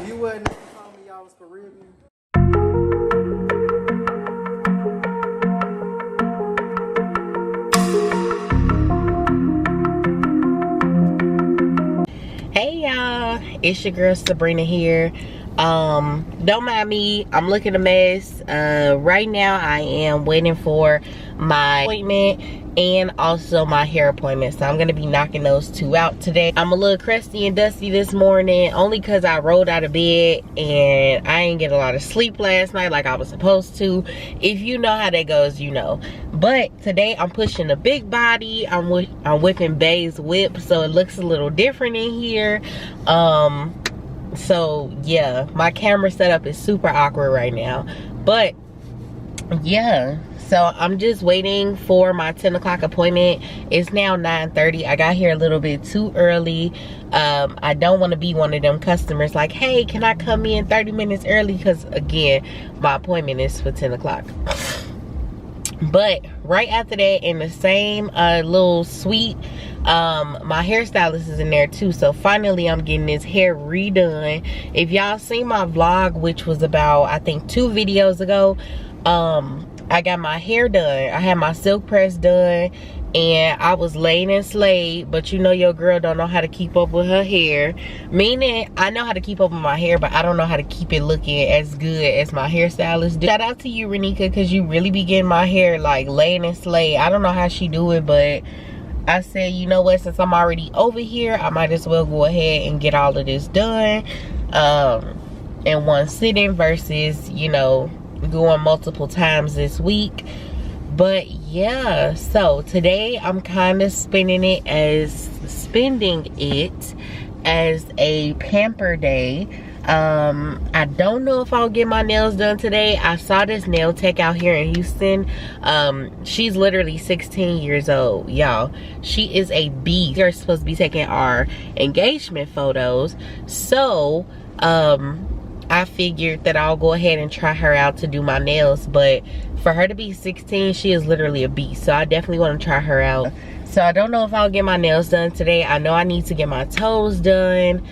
You wouldn't tell me y'all was Caribbean. Hey y'all, it's your girl Sabrina here. Don't mind me, I'm looking a mess. Right now I am waiting for my appointment and also my hair appointment, so I'm gonna be knocking those two out today. I'm a little crusty and dusty this morning only because I rolled out of bed and I didn't get a lot of sleep last night like I was supposed to. If you know how that goes, you know. But today I'm pushing a big body. I'm whipping Bay's whip, so it looks a little different in here. So yeah, my camera setup is super awkward right now, but yeah, so I'm just waiting for my 10 o'clock appointment. It's now 9:30. I got here a little bit too early. I don't want to be one of them customers like, hey, can I come in 30 minutes early? Because again, my appointment is for 10 o'clock. But right after that, in the same little suite, my hairstylist is in there too. So finally I'm getting this hair redone. If y'all seen my vlog, which was about I think 2 videos ago, I got my hair done. I had my silk press done and I was laid and slayed, but you know your girl don't know how to keep up with her hair. Meaning I know how to keep up with my hair, but I don't know how to keep it looking as good as my hairstylist do. Shout out to you, Renika, because you really be getting my hair like laid and slayed. I don't know how she do it, but I said, you know what, since I'm already over here, I might as well go ahead and get all of this done in one sitting versus, you know, going multiple times this week. But yeah, so today I'm kind of spending it as a pamper day. I don't know if I'll get my nails done today. I saw this nail tech out here in Houston. She's literally 16 years old, y'all. She is a beast. They're supposed to be taking our engagement photos, so I figured that I'll go ahead and try her out to do my nails. But for her to be 16, she is literally a beast, so I definitely want to try her out. So I don't know if I'll get my nails done today. I know I need to get my toes done,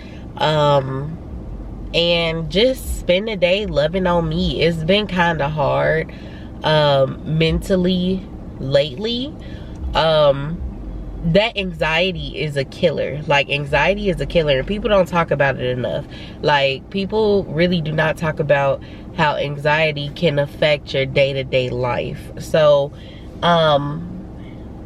and just spend the day loving on me. It's been kind of hard mentally lately. That anxiety is a killer. Like, anxiety is a killer, and people don't talk about it enough. Like, people really do not talk about how anxiety can affect your day-to-day life. So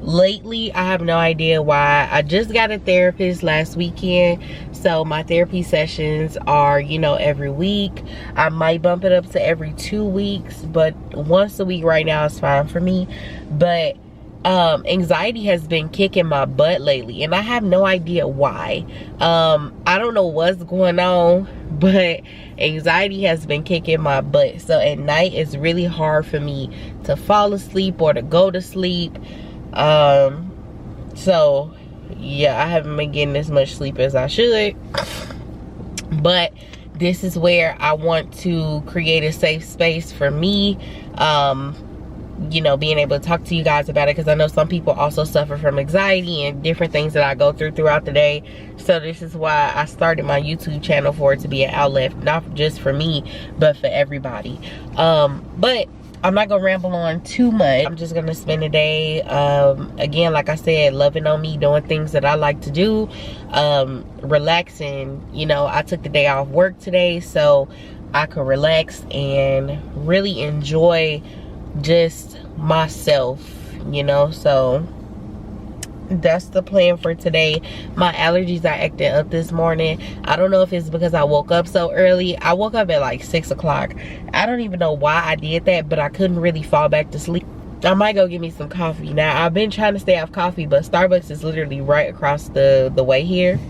lately I have no idea why. I just got a therapist last weekend, so my therapy sessions are, you know, every week. I might bump it up to every 2 weeks, but once a week right now is fine for me. But anxiety has been kicking my butt lately, and I have no idea why. I don't know what's going on, but anxiety has been kicking my butt. So at night it's really hard for me to fall asleep or to go to sleep. So yeah, I haven't been getting as much sleep as I should, but this is where I want to create a safe space for me, you know, being able to talk to you guys about it, because I know some people also suffer from anxiety and different things that I go through throughout the day. So this is why I started my YouTube channel, for it to be an outlet, not just for me, but for everybody. But I'm not gonna ramble on too much. I'm just gonna spend the day, again, like I said, loving on me, doing things that I like to do, relaxing. You know, I took the day off work today so I could relax and really enjoy just myself, you know. So that's the plan for today. My allergies are acting up this morning. I don't know if it's because I woke up so early. I woke up at like 6 o'clock. I don't even know why I did that, but I couldn't really fall back to sleep. I might go get me some coffee. Now, I've been trying to stay off coffee, but Starbucks is literally right across the way here.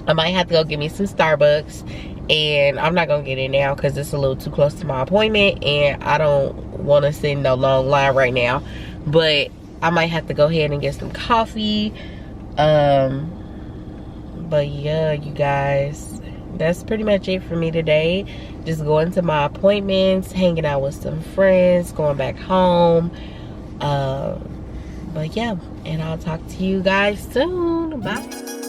I might have to go get me some Starbucks, and I'm not gonna get it now because it's a little too close to my appointment and I don't want to sit in no long line right now. But I might have to go ahead and get some coffee. But yeah, you guys, that's pretty much it for me today. Just going to my appointments, hanging out with some friends, going back home. But yeah, and I'll talk to you guys soon. Bye.